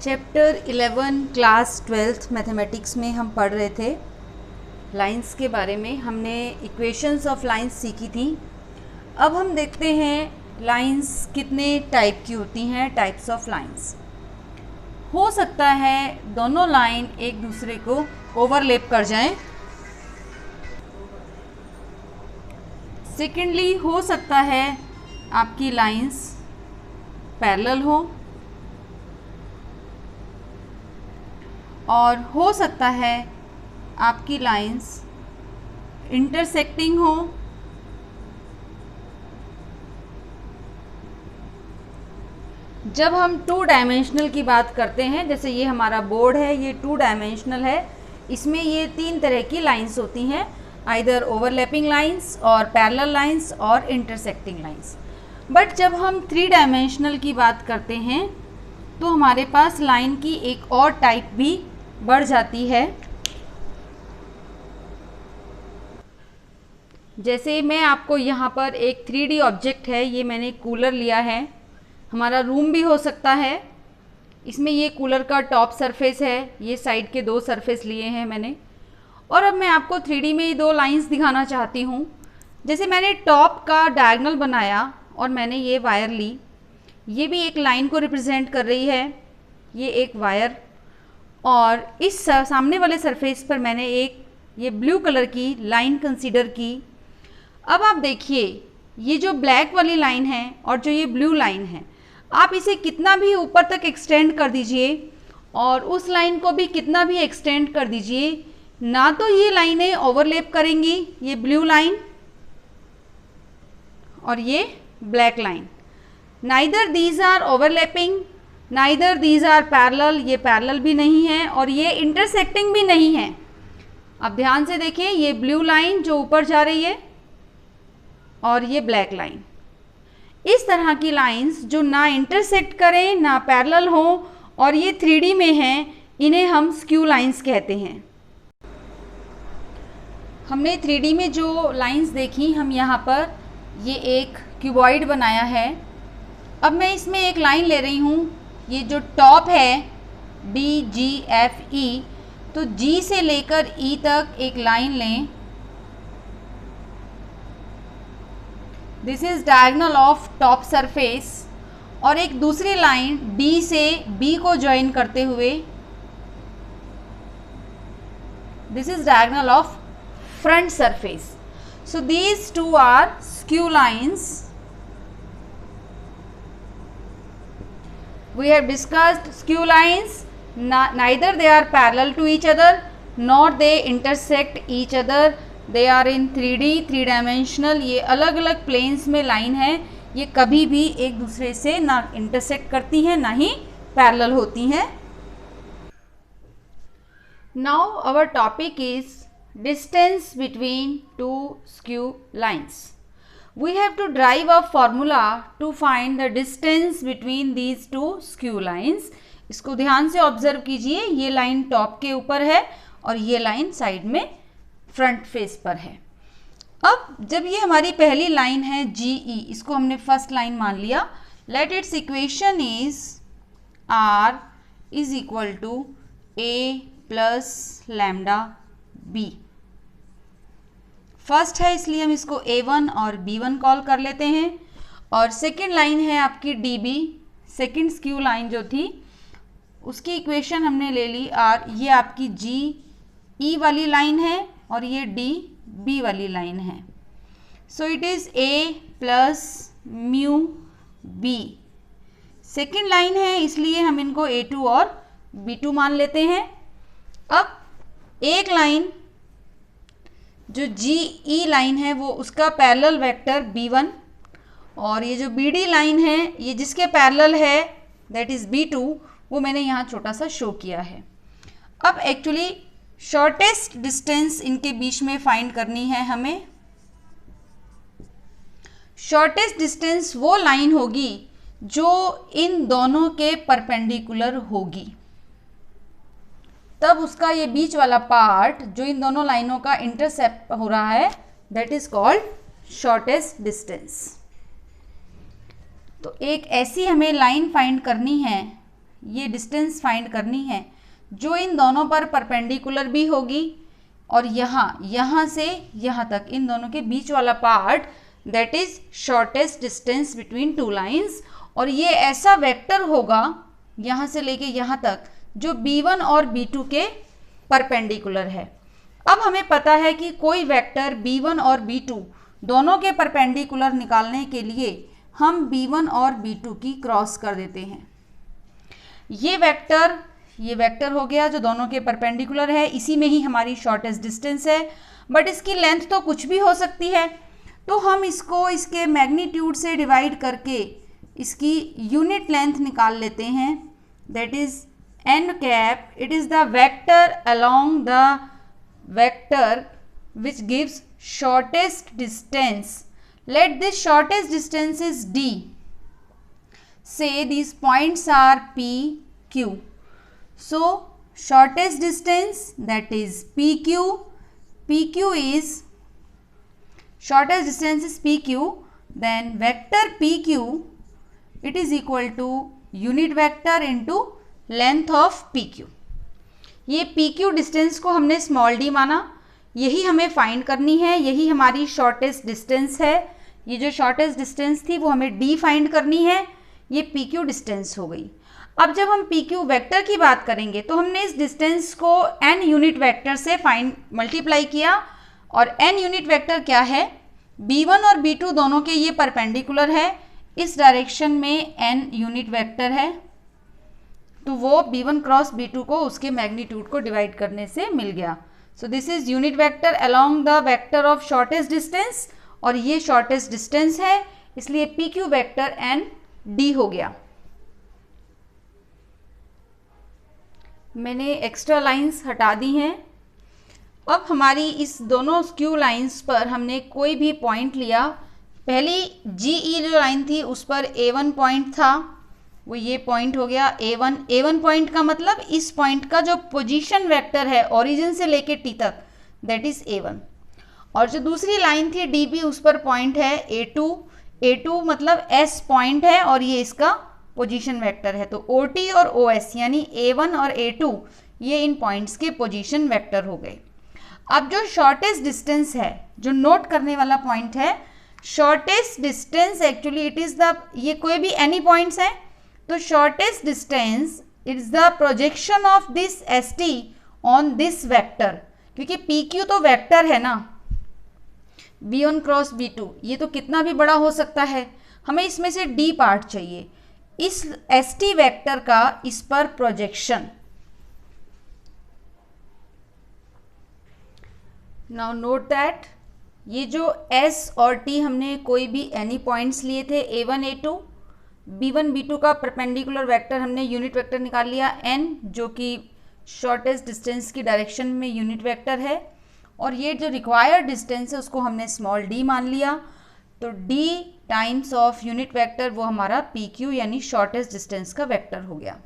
Chapter 11 class 12th mathematics में हम पढ़ रहे थे लाइंस के बारे में। हमने इक्वेशंस ऑफ लाइंस सीखी थी। अब हम देखते हैं लाइंस कितने टाइप की होती हैं। टाइप्स ऑफ लाइंस हो सकता है दोनों लाइन एक दूसरे को ओवरलैप कर जाएं। सेकेंडली हो सकता है आपकी लाइंस पैरेलल हो, और हो सकता है आपकी लाइंस इंटरसेक्टिंग हो। जब हम टू डायमेंशनल की बात करते हैं, जैसे ये हमारा बोर्ड है, ये टू डायमेंशनल है, इसमें ये तीन तरह की लाइंस होती हैं, आइदर ओवरलैपिंग लाइंस और पैरेलल लाइंस और इंटरसेक्टिंग लाइंस। बट जब हम थ्री डायमेंशनल की बात करते हैं तो हमारे पास लाइन की एक और टाइप भी बढ़ जाती है। जैसे मैं आपको यहाँ पर एक 3D ऑब्जेक्ट है, ये मैंने कूलर लिया है, हमारा रूम भी हो सकता है। इसमें ये कूलर का टॉप सरफेस है, ये साइड के दो सरफेस लिए हैं मैंने, और अब मैं आपको 3D में ये दो लाइंस दिखाना चाहती हूँ। जैसे मैंने टॉप का डायगोनल बनाया और मैंने ये वायर ली, ये भी एक लाइन को रिप्रेजेंट कर रही है, ये एक वायर, और इस सामने वाले सरफेस पर मैंने एक ये ब्लू कलर की लाइन कंसीडर की। अब आप देखिए ये जो ब्लैक वाली लाइन है और जो ये ब्लू लाइन है, आप इसे कितना भी ऊपर तक एक्सटेंड कर दीजिए और उस लाइन को भी कितना भी एक्सटेंड कर दीजिए, ना तो ये लाइनें ओवरलैप करेंगी, ये ब्लू लाइन और ये black line, neither these are overlapping, neither these are parallel, ये पैरेलल भी नहीं है और ये इंटरसेक्टिंग भी नहीं है। अब ध्यान से देखें, ये ब्लू लाइन जो ऊपर जा रही है और ये ब्लैक लाइन, इस तरह की लाइंस जो ना इंटरसेक्ट करें ना पैरेलल हो और ये 3D में हैं, इन्हें हम स्क्यू लाइंस कहते हैं। हमने 3D में जो लाइंस देखी, हम यहाँ पर ये एक क्यूबॉइड बनाया है। अब मैं इसमें एक लाइन ले रही हूँ, ये जो टॉप है DGFE, तो G से लेकर E तक एक लाइन लें। This is diagonal of top surface, और एक दूसरी लाइन D से B को ज्वाइन करते हुए, this is diagonal of front surface. So these two are skew lines. We have discussed skew lines, neither they are parallel to each other nor they intersect each other. They are in 3D, 3 dimensional. ये अलग अलग planes में line है, ये कभी भी एक दूसरे से ना intersect करती हैं ना ही parallel होती हैं। Now our topic is distance between two skew lines. We have to derive a formula to find the distance between these two skew lines. इसको ध्यान से ऑब्जर्व कीजिए, ये लाइन टॉप के ऊपर है और ये लाइन साइड में फ्रंट फेस पर है। अब जब ये हमारी पहली लाइन है GE, इसको हमने फर्स्ट लाइन मान लिया। Let its equation is R is equal to A plus lambda B। First है इसलिए हम इसको A1 और B1 कॉल कर लेते हैं, और सेकेंड लाइन है आपकी DB, सेकेंड स्क्यू लाइन जो थी उसकी इक्वेशन हमने ले ली R। ये आपकी GE वाली लाइन है और ये DB वाली लाइन है। सो it is A plus mu B। Second line है इसलिए हम इनको A2 और B2 मान लेते हैं। अब एक लाइन जो GE लाइन है वो उसका पैरेलल वेक्टर B1, और ये जो BD लाइन है ये जिसके पैरेलल है दैट इज़ B2, वो मैंने यहाँ छोटा सा शो किया है। अब एक्चुअली शॉर्टेस्ट डिस्टेंस इनके बीच में फाइंड करनी है हमें। शॉर्टेस्ट डिस्टेंस वो लाइन होगी जो इन दोनों के परपेंडिकुलर होगी, तब उसका ये बीच वाला पार्ट जो इन दोनों लाइनों का इंटरसेप्ट हो रहा है that is called shortest distance. तो एक ऐसी हमें लाइन फाइंड करनी है ये डिस्टेंस फाइंड करनी है जो इन दोनों पर परपेंडिकुलर भी होगी और यहाँ से यहाँ तक इन दोनों के बीच वाला part, that is shortest distance between two lines. और ये ऐसा वेक्टर होगा यहाँ से लेके यहाँ तक जो B1 और B2 के परपेंडिकुलर है। अब हमें पता है कि कोई वेक्टर B1 और B2 दोनों के परपेंडिकुलर निकालने के लिए हम B1 और B2 की क्रॉस कर देते हैं। ये वेक्टर हो गया जो दोनों के परपेंडिकुलर है, इसी में ही हमारी शॉर्टेस्ट डिस्टेंस है, बट इसकी लेंथ तो कुछ भी हो सकती है। तो हम इसको इसके मैग्नीट्यूड से डिवाइड करके इसकी यूनिट लेंथ निकाल लेते हैं, that is n cap, it is the vector along the vector which gives shortest distance. Let this shortest distance is d. Say these points are P, Q. So shortest distance, that is PQ. PQ is shortest distance is PQ. Then vector PQ, it is equal to unit vector into length of PQ. ये PQ distance को हमने small d माना, यही हमें find करनी है, यही हमारी शॉर्टेस्ट डिस्टेंस है। ये जो शॉर्टेस्ट डिस्टेंस थी वो हमें d फाइंड करनी है, ये PQ डिस्टेंस हो गई। अब जब हम PQ वेक्टर की बात करेंगे तो हमने इस डिस्टेंस को n यूनिट वेक्टर से मल्टीप्लाई किया, और n यूनिट वेक्टर क्या है, B1 और B2 दोनों के ये परपेंडिकुलर है, इस डायरेक्शन में n यूनिट वेक्टर है, तो वो B1 क्रॉस B2 को उसके मैग्नीट्यूड को डिवाइड करने से मिल गया। सो this is unit vector along the vector of shortest distance, और ये शॉर्टेस्ट डिस्टेंस है, इसलिए PQ वेक्टर n d हो गया। मैंने एक्स्ट्रा लाइंस हटा दी हैं। अब हमारी इस दोनों स्क्यू लाइंस पर हमने कोई भी पॉइंट लिया, पहली GE जो लाइन थी उस पर A1 पॉइंट था, वो ये पॉइंट हो गया A1। A1 पॉइंट का मतलब इस पॉइंट का जो पोजीशन वेक्टर है ओरिजिन से लेके T तक, दैट इज A1। और जो दूसरी लाइन थी DB, उस पर पॉइंट है A2। A2 मतलब S पॉइंट है और ये इसका पोजीशन वेक्टर है, तो OT और OS यानी A1 और A2 ये इन पॉइंट्स के पोजीशन वेक्टर हो गए। अब जो शॉर्टेस्ट डिस्टेंस है, जो नोट करने वाला पॉइंट है, shortest distance actually it is the, ये कोई भी एनी पॉइंट्स है, तो shortest distance is the projection of this ST on this vector, क्योंकि PQ तो वेक्टर है ना, B1 क्रॉस B2, ये तो कितना भी बड़ा हो सकता है, हमें इसमें से D पार्ट चाहिए, इस ST वेक्टर का इस पर प्रोजेक्शन। नाउ नोट दैट ये जो S और T हमने कोई भी एनी पॉइंट्स लिए थे, A1 A2, B1 B2 का परपेंडिकुलर वेक्टर हमने यूनिट वेक्टर निकाल लिया n, जो कि शॉर्टेस्ट डिस्टेंस की डायरेक्शन में यूनिट वेक्टर है, और ये जो रिक्वायर्ड डिस्टेंस है उसको हमने स्मॉल d मान लिया, तो d times of unit vector वो हमारा PQ यानी शॉर्टेस्ट डिस्टेंस का वेक्टर हो गया।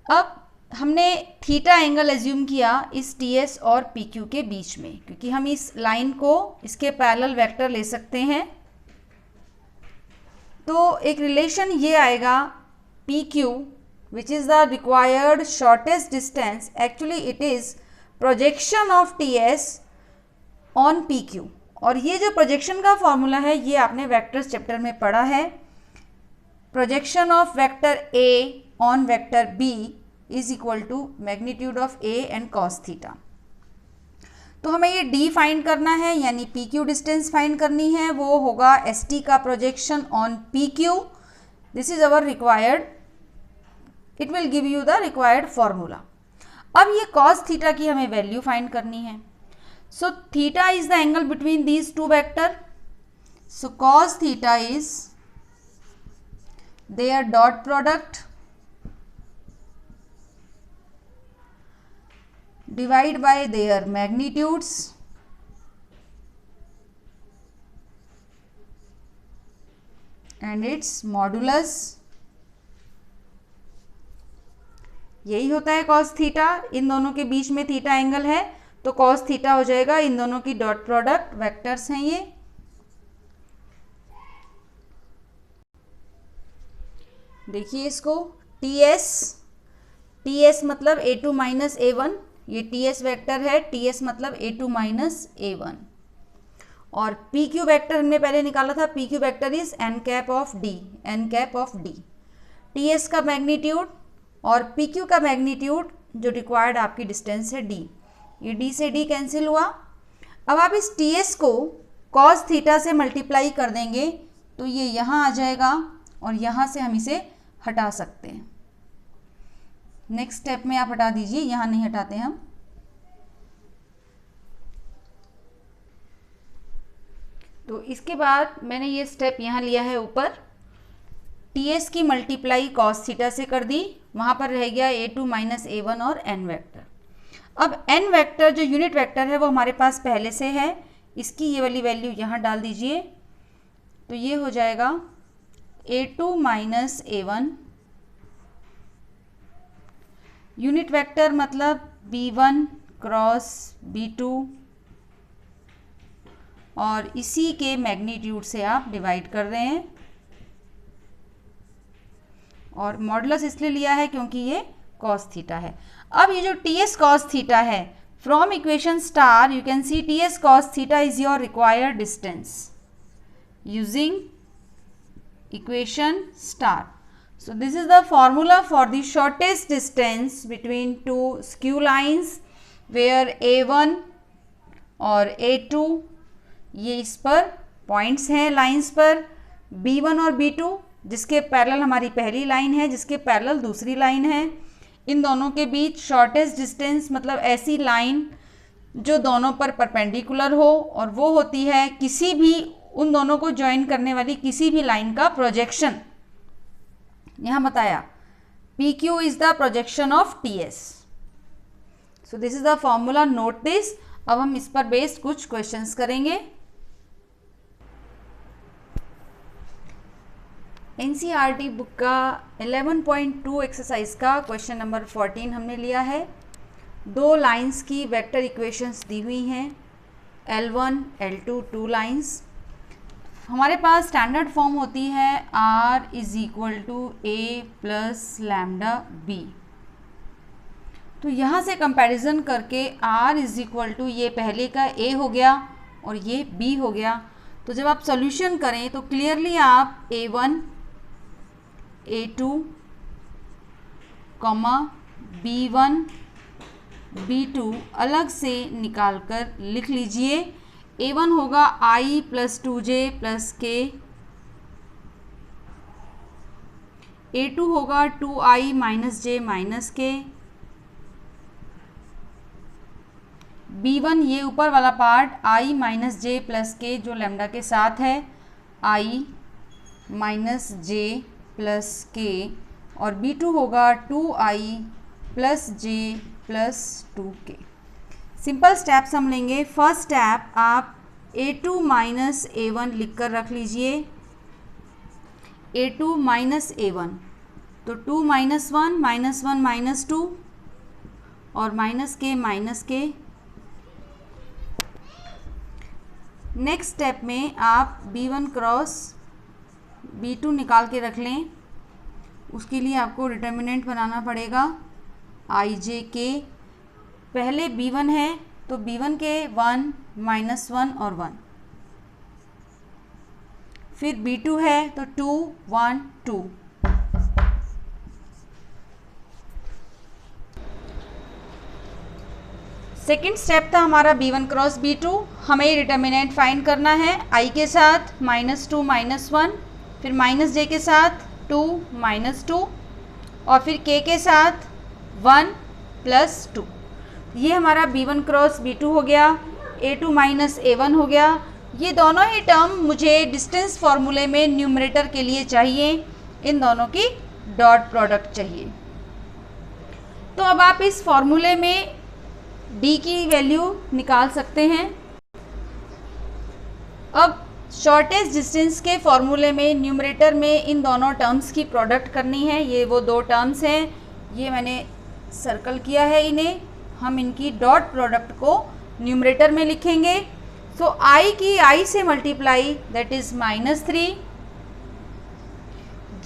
अब हमने थीटा एंगल एज्यूम किया इस TS और PQ के बीच में, क्योंकि हम इस लाइन को इसके पैरेलल वेक्टर ले सकते हैं, तो एक रिलेशन ये आएगा PQ which is the required shortest distance, actually it is projection of TS on PQ। और ये जो प्रोजेक्शन का फॉर्मूला है ये आपने वेक्टर्स चैप्टर में पढ़ा है, projection of vector A on vector B is equal to magnitude of A and cos theta. तो हमें ये D फाइंड करना है, यानी PQ डिस्टेंस फाइंड करनी है, वो होगा ST का projection on PQ, this is our required, it will give you the required formula. अब ये cos थीटा की हमें वैल्यू फाइंड करनी है, so theta is the angle between these two vector, so cos theta is their dot product divide by their magnitudes and its modulus। यही होता है cos theta, इन दोनों के बीच में थीटा एंगल है तो cos थीटा हो जाएगा, इन दोनों की डॉट प्रोडक्ट, वेक्टर्स हैं ये। देखिए इसको, ts मतलब a2 माइनस a1, ये ts वेक्टर है, ts मतलब a2 माइनस a1। और pq वेक्टर हमने पहले निकाला था, pq vector is n cap of d। ts का मैग्नीट्यूड और pq का मैग्नीट्यूड जो रिक्वायर्ड आपकी डिस्टेंस है d, ये d से d कैंसिल हुआ। अब आप इस ts को cos थीटा से मल्टीप्लाई कर देंगे तो ये यहाँ आ जाएगा और यहाँ से हम इसे हटा सकते हैं। नेक्स्ट स्टेप में आप हटा दीजिए, यहाँ नहीं हटाते हम। तो इसके बाद मैंने ये स्टेप यहाँ लिया है ऊपर, ts की मल्टीप्लाई cos थीटा से कर दी, वहाँ पर रह गया a2 माइनस a1 और n वेक्टर। अब n वेक्टर जो यूनिट वेक्टर है वो हमारे पास पहले से है, इसकी ये वाली वैल्यू यहाँ डाल दीजिए, तो ये हो जाएगा a2 minus a1, unit vector मतलब b1 क्रॉस b2, और इसी के मैग्नीट्यूड से आप डिवाइड कर रहे हैं, और मॉडुलस इसलिए लिया है क्योंकि ये cos थीटा है। अब ये जो ts cos थीटा है, from equation star you can see ts cos theta is your required distance using equation star. So this is the formula for the shortest distance between two skew lines where A1 और A2 ये इस पर points हैं lines पर, B1 और B2 जिसके parallel हमारी पहली लाइन है, जिसके पैरेलल दूसरी लाइन है, इन दोनों के बीच शॉर्टेस्ट डिस्टेंस मतलब ऐसी लाइन जो दोनों पर परपेंडिकुलर हो, और वो होती है किसी भी उन दोनों को ज्वाइन करने वाली किसी भी लाइन का प्रोजेक्शन। यहाँ बताया PQ is the projection of TS। So this is the formula, note this. अब हम इस पर बेस्ड कुछ क्वेश्चंस करेंगे। NCERT बुक का 11.2 एक्सरसाइज का क्वेश्चन नंबर 14 हमने लिया है। दो लाइंस की वेक्टर इक्वेशंस दी हुई हैं, L1 L2 टू लाइंस। हमारे पास स्टैंडर्ड फॉर्म होती है R is equal to A plus lambda B। तो यहाँ से कंपैरिजन करके R इज इक्वल टू ये पहले का A हो गया और ये B हो गया। तो जब आप सॉल्यूशन करें तो क्लियरली आप A1 A2 B1 B2 अलग से निकाल कर लिख लीजिए। A1 होगा I plus 2j plus k, A2 होगा 2I minus j minus k, B1 ये ऊपर वाला part I minus j plus k जो लैम्डा के साथ है, I minus j plus k, और B2 होगा 2I plus j plus 2k। Simple steps हम लेंगे। फर्स्ट स्टेप आप A2 माइनस A1 लिख कर रख लीजिए, A2 माइनस A1, तो 2 माइनस 1 माइनस 1 माइनस 2 और माइनस के। नेक्स्ट स्टेप में आप B1 क्रॉस B2 निकाल के रख लें। उसके लिए आपको डिटर्मिनेंट बनाना पड़ेगा IJ के। पहले B1 है तो B1 के 1 माइनस 1 और 1, फिर B2 है तो 2 1 2। सेकेंड स्टेप था हमारा B1 क्रॉस B2। हमें डिटर्मिनेंट फाइंड करना है I के साथ -2 -1, फिर -j के साथ 2 -2 और फिर k के साथ 1 + 2। ये हमारा B1 क्रॉस B2 हो गया, A2 माइनस A1 हो गया। ये दोनों ही टर्म मुझे डिस्टेंस फॉर्मूले में न्यूमरेटर के लिए चाहिए, इन दोनों की डॉट प्रोडक्ट चाहिए। तो अब आप इस फॉर्मूले में D की वैल्यू निकाल सकते हैं। अब शॉर्टेस्ट डिस्टेंस के फॉर्मूले में न्यूमरेटर में इन दोनों टर्म्स की प्रोडक्ट करनी है। ये वो दो टर्म्स हैं, ये मैंने सर्कल किया है इन्हें। हम इनकी डॉट प्रोडक्ट को न्यूमरेटर में लिखेंगे। सो I की I से मल्टीप्लाई दैट इज -3,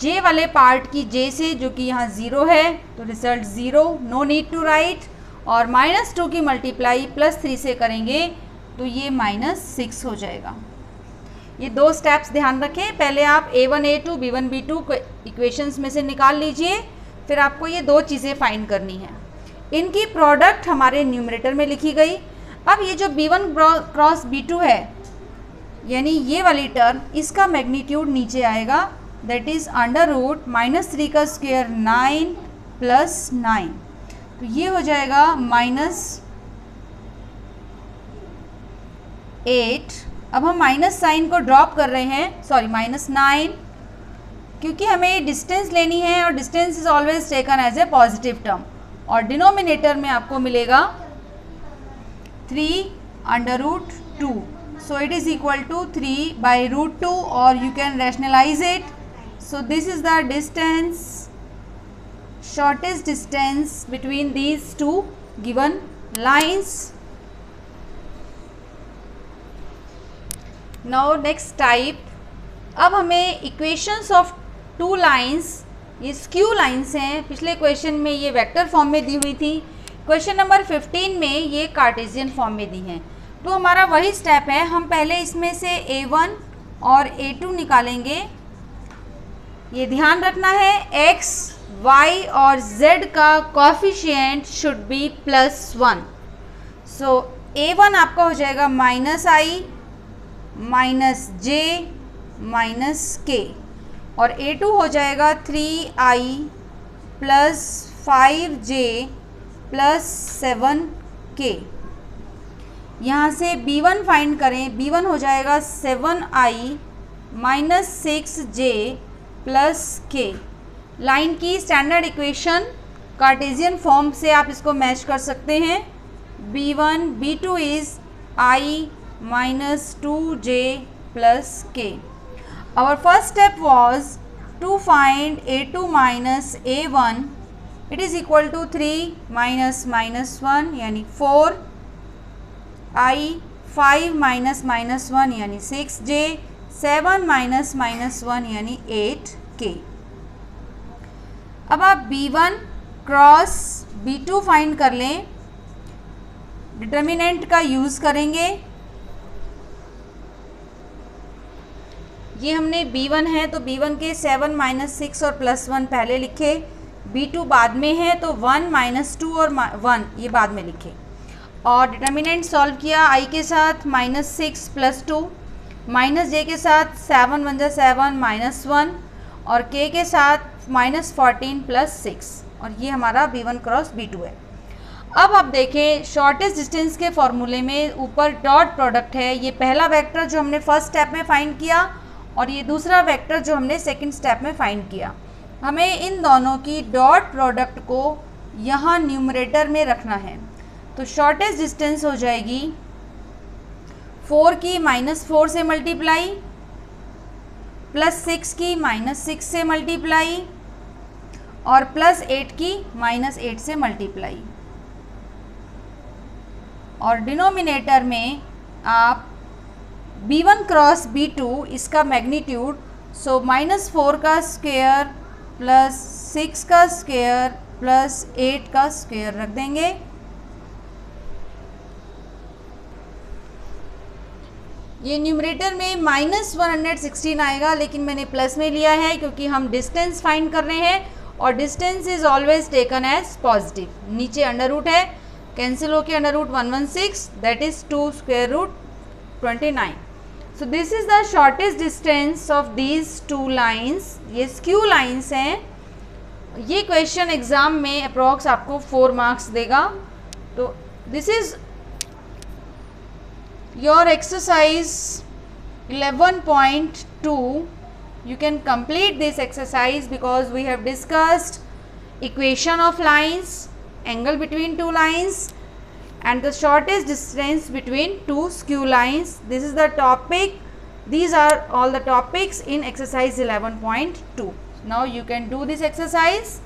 जे वाले पार्ट की जे से, जो कि यहाँ 0 है, तो result 0, no need to write. और -2 की मल्टीप्लाई +3 से करेंगे तो ये -6 हो जाएगा। ये 2 स्टेप्स ध्यान रखें। पहले आप A1 A2 B1 B2 को इक्वेशंस में से निकाल लीजिए, फिर आपको ये 2 चीज़ें फाइंड करनी है। इनकी प्रोडक्ट हमारे न्यूमरेटर में लिखी गई। अब ये जो B1 क्रॉस B2 है, यानी ये वाली टर्म, इसका मैग्नीट्यूड नीचे आएगा, दैट इज़ √-3 का स्क्वायर 9 + 9, तो ये हो जाएगा -8। अब हम माइनस साइन को ड्रॉप कर रहे हैं, सॉरी -9, क्योंकि हमें डिस्टेंस लेनी है और distance is always taken as a positive term. और डिनोमिनेटर में आपको मिलेगा 3√2, so it is equal to 3/√2, और you can rationalise it. So this is the distance, shortest distance between these 2 given lines. Now next type, अब हमें equations of 2 lines, ये skew lines हैं, पिछले क्वेश्चन में ये वेक्टर फॉर्म में दी हुई थी, क्वेश्चन नंबर 15 में ये कार्टेशियन फॉर्म में दी हैं। तो हमारा वही स्टेप है, हम पहले इसमें से A1 और A2 निकालेंगे। ये ध्यान रखना है x, y और z का coefficient should be +1। So A1 आपका हो जाएगा -i -j -k, और A2 हो जाएगा 3i + 5j + 7k। यहाँ से B1 फाइंड करें, B1 हो जाएगा 7i - 6j + k। लाइन की स्टैंडर्ड इक्वेशन कार्टेशियन फॉर्म से आप इसको मैच कर सकते हैं। B1 B2 is i -2j + k. Our first step was to find A2 minus A1. It is equal to 3 minus -1 यानी 4, I 5 minus -1 यानी 6j, 7 minus -1 यानी 8k। अब आप B1 क्रॉस B2 फाइंड कर लें, डिटर्मिनेंट का यूज़ करेंगे। ये हमने B1 है तो B1 के 7 - 6 और +1 पहले लिखे, B2 बाद में है तो 1 - 2 और 1 ये बाद में लिखे, और डिटर्मिनेंट सॉल्व किया I के साथ -6 + 2, -j के साथ 7 × 1 = 7 -1, और k के साथ -14 + 6, और ये हमारा B1 क्रॉस B2 है। अब आप देखें शॉर्टेस्ट डिस्टेंस के फॉर्मूले में ऊपर डॉट प्रोडक्ट है, ये पहला वेक्टर जो हमने फर्स्ट स्टेप में फाइंड किया, और ये दूसरा वेक्टर जो हमने सेकंड स्टेप में फाइंड किया। हमें इन दोनों की डॉट प्रोडक्ट को यहाँ न्यूमरेटर में रखना है। तो शॉर्टेस्ट डिस्टेंस हो जाएगी 4 की -4 से मल्टीप्लाई, +6 की -6 से मल्टीप्लाई, और +8 की -8 से मल्टीप्लाई, और डिनोमिनेटर में आप B1 क्रॉस B2 इसका मैग्नीट्यूड, सो -4 का स्क्वायर +6 का स्क्वायर +8 का स्क्वायर रख देंगे। ये न्यूमरेटर में -116 आएगा, लेकिन मैंने प्लस में लिया है क्योंकि हम डिस्टेंस फाइंड कर रहे हैं, और distance is always taken as positive. नीचे अंडर रूट है, कैंसिल होके √116, that is 2 √29। So this is the shortest distance of these 2 lines. ये स्क्यू लाइन्स हैं। ये क्वेश्चन एग्जाम में अप्रॉक्स आपको 4 मार्क्स देगा। तो this is your exercise 11.2. You can complete this exercise because we have discussed equation of lines, angle between 2 lines, and the shortest distance between 2 skew lines. This is the topic. These are all the topics in exercise 11.2. Now you can do this exercise.